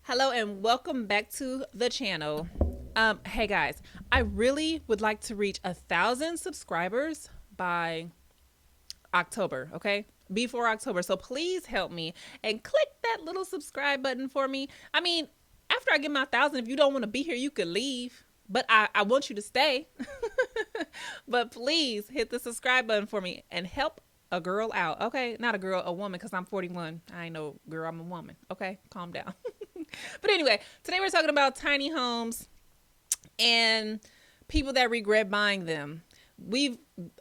Hello and welcome back to the channel. Hey guys, I really would like to reach 1,000 subscribers by October, okay? Before October. So please help me and click that little subscribe button for me. I mean, after I get my 1,000, if you don't want to be here, you could leave. But I want you to stay. But please hit the subscribe button for me and help a girl out, okay? Not a girl, a woman, because I'm 41. I ain't no girl, I'm a woman, okay? Calm down. But anyway, today we're talking about tiny homes and people that regret buying them.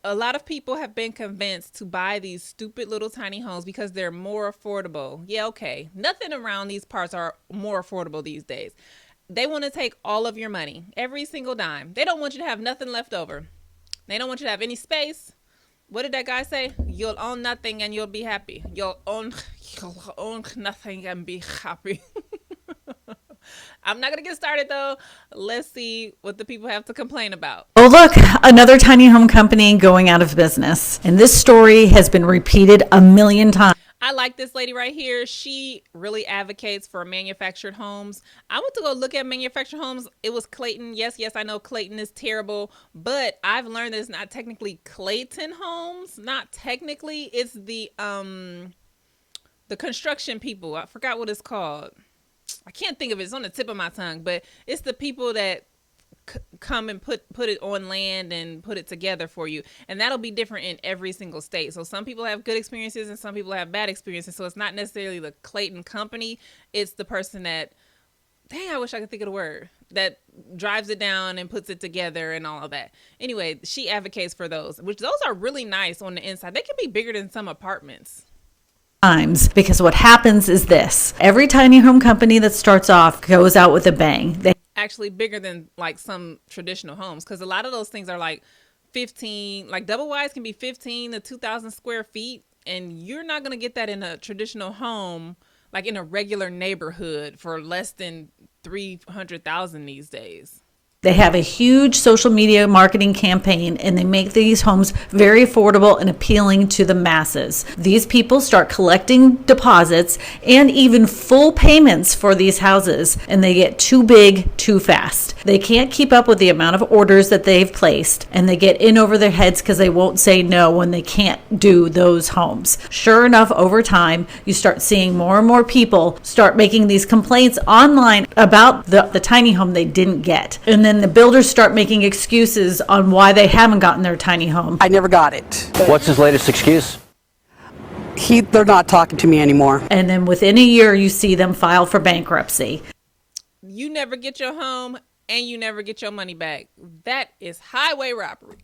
A lot of people have been convinced to buy these stupid little tiny homes because they're more affordable. Yeah, okay. Nothing around these parts are more affordable these days. They want to take all of your money, every single dime. They don't want you to have nothing left over. They don't want you to have any space. What did that guy say? You'll own nothing and you'll be happy. You'll own nothing and be happy. I'm not going to get started though. Let's see what the people have to complain about. Oh, look, another tiny home company going out of business. And this story has been repeated a million times. I like this lady right here. She really advocates for manufactured homes. I went to go look at manufactured homes. It was Clayton. Yes, I know Clayton is terrible, but I've learned that it's not technically Clayton Homes. Not technically. It's the construction people. I forgot what it's called. I can't think of it. It's on the tip of my tongue, but it's the people that come and put it on land and put it together for you, and that'll be different in every single state. So some people have good experiences and some people have bad experiences. So it's not necessarily the Clayton company. It's the person that, dang, I wish I could think of the word, that drives it down and puts it together and all of that. Anyway, she advocates for those are really nice on the inside. They can be bigger than some apartments. Because what happens is this: every tiny home company that starts off goes out with a bang. They actually bigger than like some traditional homes, because a lot of those things are like 15, like double wides can be 15 to 2,000 square feet, and you're not going to get that in a traditional home, like in a regular neighborhood, for less than 300,000 these days. They have a huge social media marketing campaign, and they make these homes very affordable and appealing to the masses. These people start collecting deposits and even full payments for these houses, and they get too big too fast. They can't keep up with the amount of orders that they've placed, and they get in over their heads because they won't say no when they can't do those homes. Sure enough, over time, you start seeing more and more people start making these complaints online about the tiny home they didn't get. And then the builders start making excuses on why they haven't gotten their tiny home. I never got it. What's his latest excuse? They're not talking to me anymore. And then within a year, you see them file for bankruptcy. You never get your home and you never get your money back. That is highway robbery.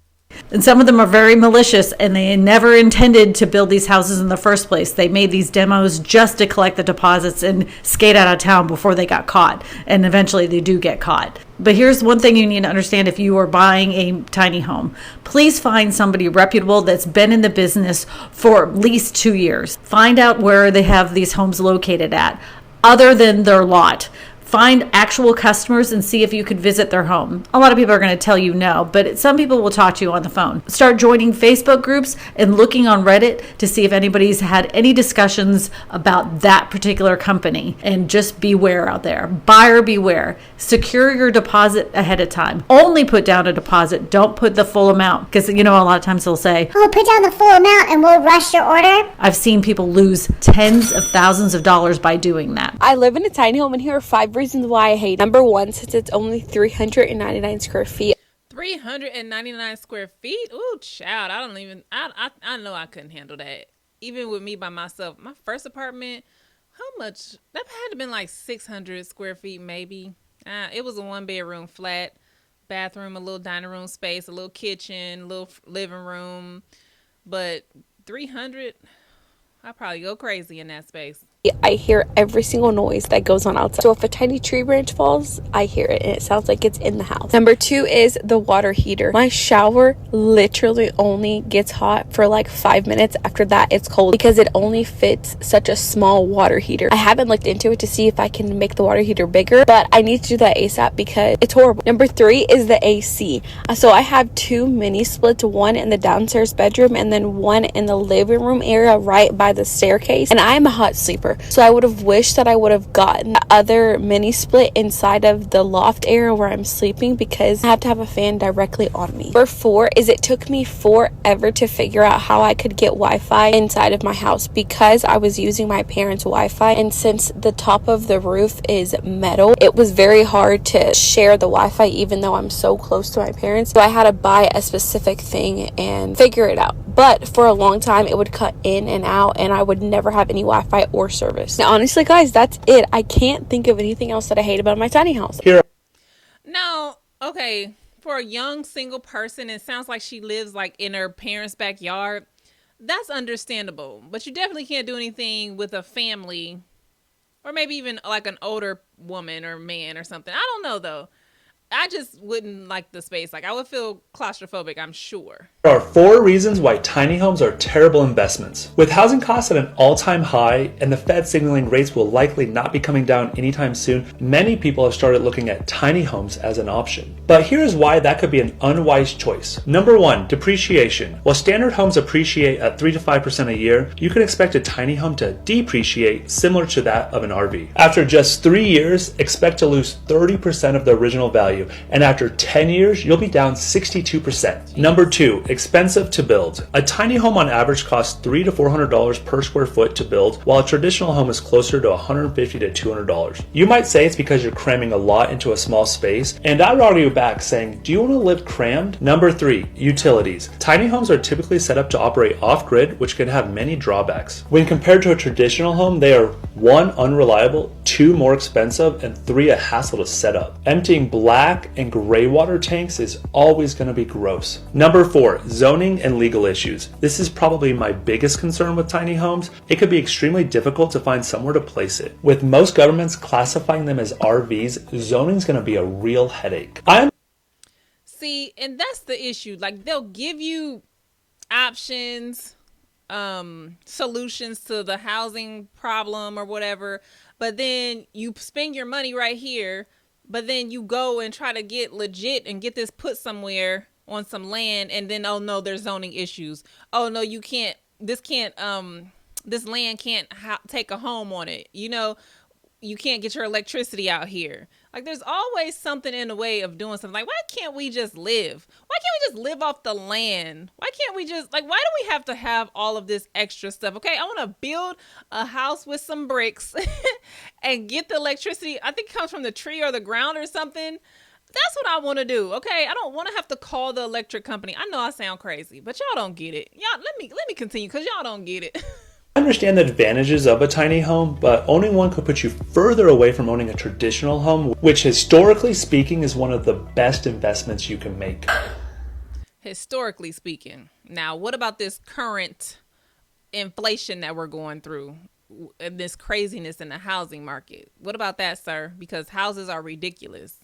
And some of them are very malicious, and they never intended to build these houses in the first place. They made these demos just to collect the deposits and skate out of town before they got caught. And eventually they do get caught. But here's one thing you need to understand if you are buying a tiny home. Please find somebody reputable that's been in the business for at least 2 years. Find out where they have these homes located at, other than their lot. Find actual customers and see if you could visit their home. A lot of people are going to tell you no, but some people will talk to you on the phone. Start joining Facebook groups and looking on Reddit to see if anybody's had any discussions about that particular company. And just beware out there. Buyer beware. Secure your deposit ahead of time. Only put down a deposit. Don't put the full amount, because a lot of times they'll say, "Oh, put down the full amount and we'll rush your order." I've seen people lose tens of thousands of dollars by doing that. I live in a tiny home, and here are 5 reasons why I hate it. Number one, since it's only 399 square feet. 399 square feet? Ooh, child, I know I couldn't handle that. Even with me by myself. My first apartment, how much? That had to been like 600 square feet maybe. It was a 1-bedroom flat, bathroom, a little dining room space, a little kitchen, a little living room. But 300, I'd probably go crazy in that space. I hear every single noise that goes on outside. So if a tiny tree branch falls, I hear it, and it sounds like it's in the house. Number two is the water heater. My shower literally only gets hot for like 5 minutes. After that, it's cold because it only fits such a small water heater. I haven't looked into it to see if I can make the water heater bigger, but I need to do that ASAP because it's horrible. Number three is the AC. So I have 2 mini splits, one in the downstairs bedroom and then one in the living room area right by the staircase. And I'm a hot sleeper. whatever. So I would have wished that I would have gotten the other mini split inside of the loft area where I'm sleeping, because I have to have a fan directly on me. Number 4 is it took me forever to figure out how I could get Wi-Fi inside of my house, because I was using my parents' Wi-Fi, and since the top of the roof is metal, it was very hard to share the Wi-Fi even though I'm so close to my parents. So I had to buy a specific thing and figure it out. But for a long time it would cut in and out and I would never have any Wi-Fi or service. Now, honestly guys, that's it. I can't think of anything else that I hate about my tiny house. Now, okay, for a young single person, it sounds like she lives like in her parents' backyard. That's understandable, but you definitely can't do anything with a family, or maybe even like an older woman or man or something. I don't know though. I just wouldn't like the space. Like, I would feel claustrophobic, I'm sure. There are 4 reasons why tiny homes are terrible investments. With housing costs at an all-time high and the Fed signaling rates will likely not be coming down anytime soon, many people have started looking at tiny homes as an option. But here's why that could be an unwise choice. Number 1, depreciation. While standard homes appreciate at 3 to 5% a year, you can expect a tiny home to depreciate similar to that of an RV. After just 3 years, expect to lose 30% of the original value, and after 10 years, you'll be down 62%. Number 2, expensive to build. A tiny home on average costs $300 to $400 per square foot to build, while a traditional home is closer to $150 to $200. You might say it's because you're cramming a lot into a small space, and I would argue back saying, do you want to live crammed? Number 3, utilities. Tiny homes are typically set up to operate off-grid, which can have many drawbacks. When compared to a traditional home, they are 1, unreliable, 2, more expensive, and 3, a hassle to set up. Emptying black and gray water tanks is always going to be gross. Number 4, zoning and legal issues. This is probably my biggest concern with tiny homes. It could be extremely difficult to find somewhere to place it. With most governments classifying them as RVs, zoning is going to be a real headache. See, and that's the issue. Like, they'll give you options, solutions to the housing problem or whatever, but then you spend your money right here, but then you go and try to get legit and get this put somewhere on some land, and then, oh no, there's zoning issues. Oh no, you can't, this land can't take a home on it. You know, you can't get your electricity out here. Like, there's always something in the way of doing something. Like, why can't we just live? Why can't we just live off the land? Why can't we just, like, why do we have to have all of this extra stuff? Okay, I want to build a house with some bricks and get the electricity. I think it comes from the tree or the ground or something. That's what I want to do. Okay, I don't want to have to call the electric company. I know I sound crazy, but y'all don't get it. Y'all, let me continue, because y'all don't get it. I understand the advantages of a tiny home, but owning one could put you further away from owning a traditional home, which historically speaking is one of the best investments you can make. Historically speaking. Now, what about this current inflation that we're going through and this craziness in the housing market? What about that, sir? Because houses are ridiculous.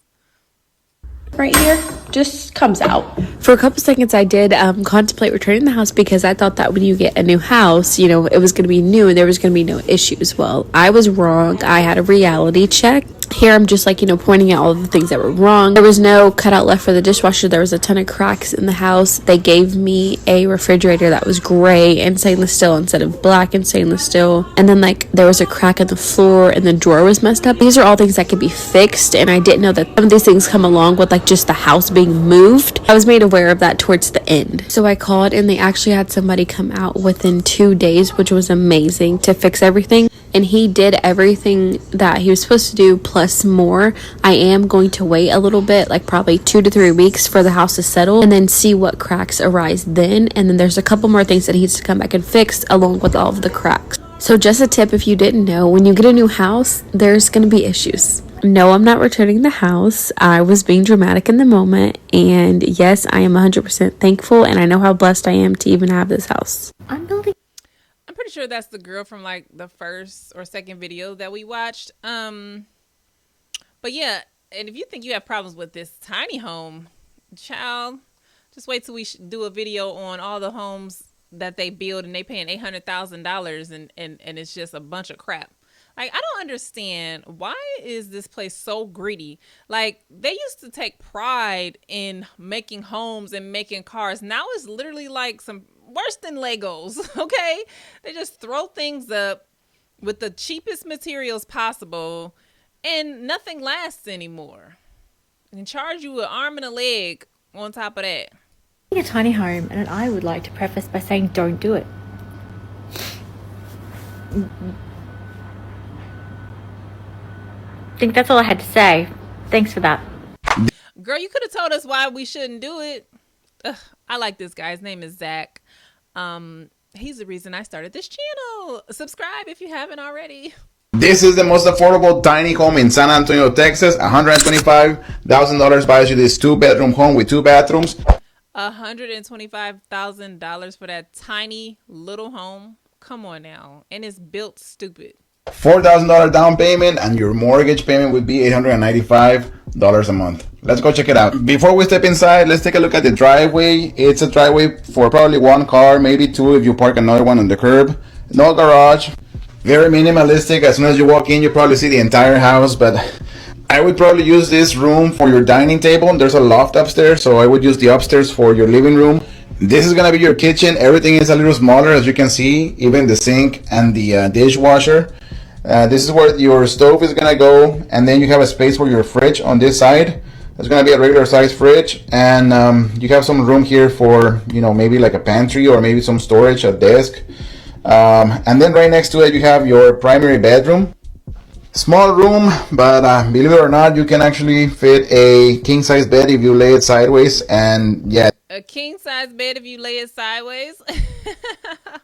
Right here just comes out. For a couple seconds I did contemplate returning the house, because I thought that when you get a new house, you know, it was going to be new and there was going to be no issues. Well, I was wrong. I had a reality check. Here I'm just like, you know, pointing out all of the things that were wrong. There was no cutout left for the dishwasher. There was a ton of cracks in the house. They gave me a refrigerator that was gray and stainless steel instead of black and stainless steel. And then, like, there was a crack in the floor and the drawer was messed up. These are all things that could be fixed, and I didn't know that some of these things come along with, like, just the house being moved. I was made aware of that towards the end. So I called, and they actually had somebody come out within 2 days, which was amazing, to fix everything. And he did everything that he was supposed to do, plus more. I am going to wait a little bit, like probably 2 to 3 weeks, for the house to settle, and then see what cracks arise then. And then there's a couple more things that he needs to come back and fix along with all of the cracks. So just a tip, if you didn't know, when you get a new house, there's going to be issues. No, I'm not returning the house. I was being dramatic in the moment, and yes, I am 100% thankful, and I know how blessed I am to even have this house. I'm pretty sure that's the girl from like the first or second video that we watched. But yeah, and if you think you have problems with this tiny home, child, just wait till we do a video on all the homes that they build and they paying $800,000 and it's just a bunch of crap. Like, I don't understand, why is this place so greedy? Like, they used to take pride in making homes and making cars. Now it's literally like some worse than Legos, okay? They just throw things up with the cheapest materials possible, and nothing lasts anymore. And charge you an arm and a leg on top of that. A tiny home, and I would like to preface by saying don't do it. I think that's all I had to say. Thanks for that. Girl, you could have told us why we shouldn't do it. Ugh, I like this guy. His name is Zach. He's the reason I started this channel. Subscribe if you haven't already. This is the most affordable tiny home in San Antonio, Texas. $125,000 buys you this 2-bedroom home with 2 bathrooms. $125,000 for that tiny little home. Come on now. And it's built stupid. $4,000 down payment, and your mortgage payment would be $895 a month. Let's go check it out. Before we step inside, let's take a look at the driveway. It's a driveway for probably 1 car, maybe 2 if you park another one on the curb. No garage. Very minimalistic. As soon as you walk in, you probably see the entire house, but I would probably use this room for your dining table. There's a loft upstairs, so I would use the upstairs for your living room. This is going to be your kitchen. Everything is a little smaller, as you can see, even the sink and the dishwasher. This is where your stove is going to go, and then you have a space for your fridge on this side. There's going to be a regular size fridge, and you have some room here for, maybe like a pantry or maybe some storage, a desk. And then right next to it, you have your primary bedroom. Small room, but believe it or not, you can actually fit a king size bed if you lay it sideways, and yeah. A king size bed if you lay it sideways?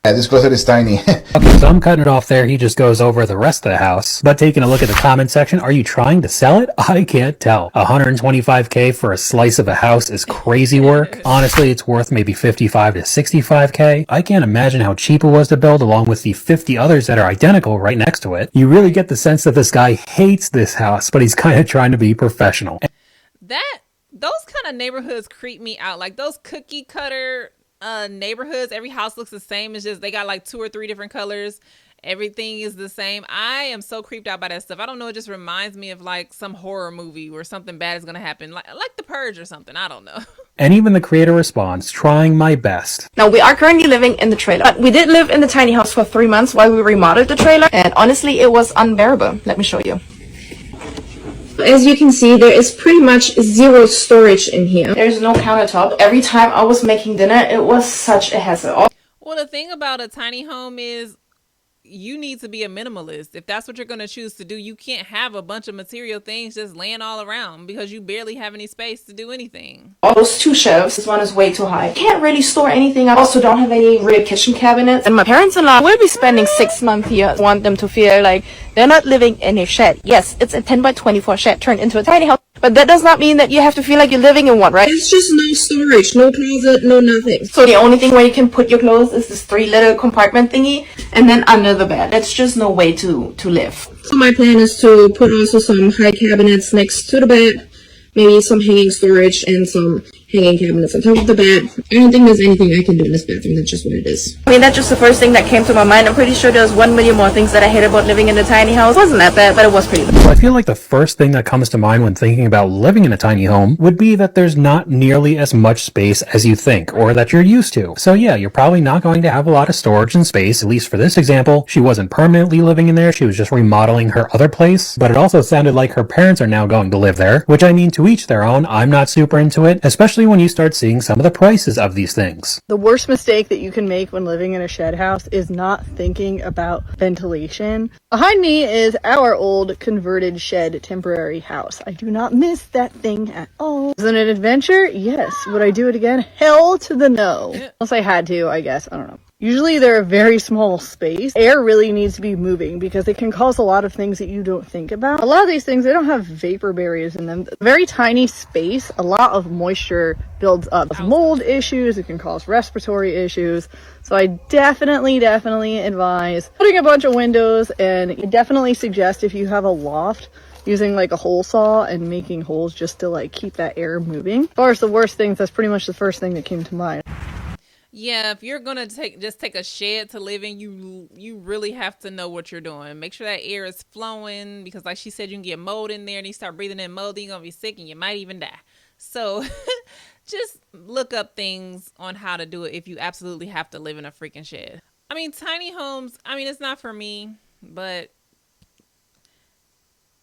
Yeah, this closet is tiny. Okay, so I'm cutting it off there. He just goes over the rest of the house. But taking a look at the comment section, are you trying to sell it? I can't tell. $125K for a slice of a house is crazy work. Honestly, it's worth maybe $55 to $65K. I can't imagine how cheap it was to build, along with the 50 others that are identical right next to it. You really get the sense that this guy hates this house, but he's kind of trying to be professional. Those kind of neighborhoods creep me out. Like those cookie cutter neighborhoods, every house looks the same. It's just they got like 2 or 3 different colors. Everything is the same. I am so creeped out by that stuff. I don't know. It just reminds me of like some horror movie where something bad is going to happen, like The Purge or something. I don't know. And even the creator responds, trying my best. Now, we are currently living in the trailer, but we did live in the tiny house for 3 months while we remodeled the trailer, and honestly, it was unbearable. Let me show you. As you can see, there is pretty much 0 storage in here. There's no countertop. Every time I was making dinner, it was such a hassle. Well, the thing about a tiny home is you need to be a minimalist. If that's what you're going to choose to do, you can't have a bunch of material things just laying all around because you barely have any space to do anything. All those 2 shelves, this one is way too high. Can't really store anything. I also don't have any real kitchen cabinets. And my parents-in-law will be spending 6 months here. I want them to feel like they're not living in a shed. Yes, it's a 10 by 24 shed turned into a tiny house. But that does not mean that you have to feel like you're living in one, right? It's just no storage, no closet, no nothing. So the only thing where you can put your clothes is this 3 little compartment thingy, and then under the bed. That's just no way to live. So my plan is to put also some high cabinets next to the bed, maybe some hanging storage and some hanging cabinets on top of the bed. I don't think there's anything I can do in this bathroom. That's just what it is. I mean, that's just the first thing that came to my mind. I'm pretty sure there's 1 million more things that I hate about living in a tiny house. It wasn't that bad, but it was pretty bad. Well, I feel like the first thing that comes to mind when thinking about living in a tiny home would be that there's not nearly as much space as you think, or that you're used to. So yeah, you're probably not going to have a lot of storage and space, at least for this example. She wasn't permanently living in there, she was just remodeling her other place, but it also sounded like her parents are now going to live there, which I mean, to each their own. I'm not super into it, especially when you start seeing some of the prices of these things. The worst mistake that you can make when living in a shed house is not thinking about ventilation. Behind me is our old converted shed temporary house. I do not miss that thing at all. Is it an adventure? Yes. Would I do it again? Hell to the no. Unless I had to, I guess. I don't know. Usually they're a very small space. Air really needs to be moving because it can cause a lot of things that you don't think about. A lot of these things, they don't have vapor barriers in them. Very tiny space, a lot of moisture builds up. Mold issues, it can cause respiratory issues. So I definitely advise putting a bunch of windows, and definitely suggest if you have a loft, using like a hole saw and making holes just to like keep that air moving. As far as the worst things, that's pretty much the first thing that came to mind. Yeah, if you're gonna take a shed to live in, you really have to know what you're doing. Make sure that air is flowing, because like she said, you can get mold in there, and you start breathing in mold, you're gonna be sick and you might even die. So just look up things on how to do it if you absolutely have to live in a freaking shed. I mean, tiny homes, I mean, it's not for me. but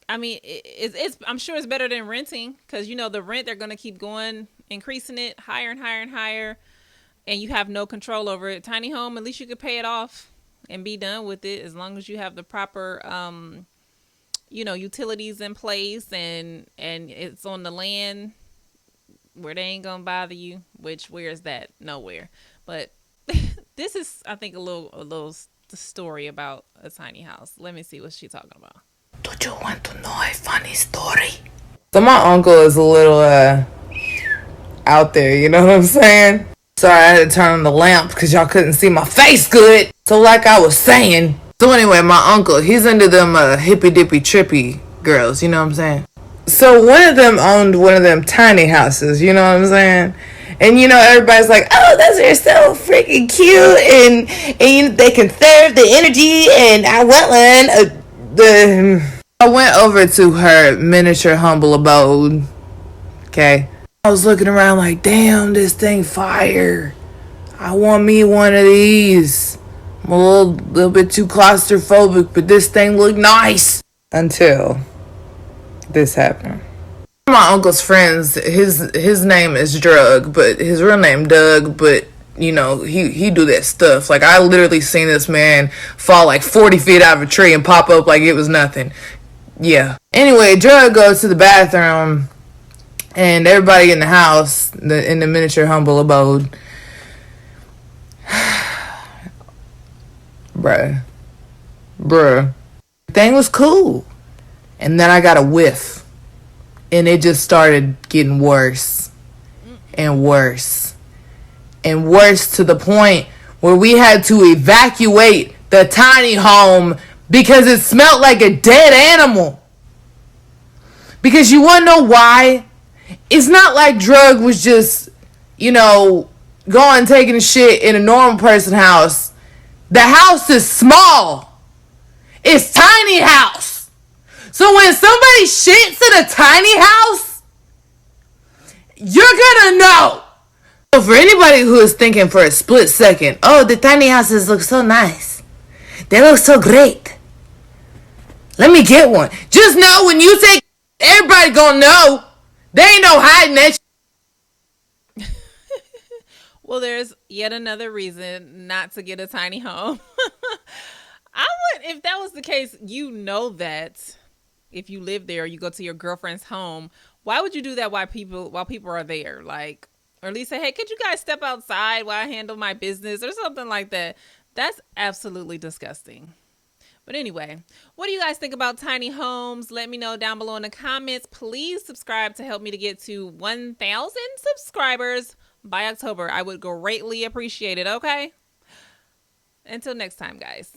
I mean, it's I'm sure it's better than renting, because you know the rent, they're gonna keep going, increasing it higher and higher and higher, and you have no control over it. Tiny home, at least you could pay it off and be done with it, as long as you have the proper utilities in place, and it's on the land where they ain't gonna bother you. Which, where is that? Nowhere. But this is, I think, a little story about a tiny house. Let me see what she's talking about. Do you want to know a funny story? So my uncle is a little out there, you know what I'm saying? Sorry, I had to turn on the lamp because y'all couldn't see my face good. So like I was saying, so anyway, my uncle, he's into them hippy dippy trippy girls, you know what I'm saying? So one of them owned one of them tiny houses, you know what I'm saying? And you know, everybody's like, oh, those are so freaking cute, and they conserve the energy, and I want one. I went over to her miniature humble abode. Okay. I was looking around like, damn, this thing fire. I want me one of these. I'm a little bit too claustrophobic, but this thing looked nice. Until this happened. My uncle's friends, his name is Drug, but his real name Doug, but you know, he do that stuff. Like, I literally seen this man fall like 40 feet out of a tree and pop up like it was nothing. Yeah. Anyway, Drug goes to the bathroom, and everybody in the house, in the miniature humble abode, bruh, the thing was cool. And then I got a whiff, and it just started getting worse and worse and worse, to the point where we had to evacuate the tiny home because it smelled like a dead animal. Because you want to know why? It's not like Drug was just, going taking a shit in a normal person house. The house is small. It's tiny house. So when somebody shits in a tiny house, you're gonna know. So for anybody who is thinking for a split second, oh, the tiny houses look so nice, they look so great, let me get one. Just know, when you say, everybody gonna know. They ain't no hiding that shit. Well, there's yet another reason not to get a tiny home. If that was the case, that if you live there or you go to your girlfriend's home, why would you do that while people are there? Like, or at least say, hey, could you guys step outside while I handle my business or something like that? That's absolutely disgusting. But anyway, what do you guys think about tiny homes? Let me know down below in the comments. Please subscribe to help me to get to 1,000 subscribers by October. I would greatly appreciate it, okay? Until next time, guys.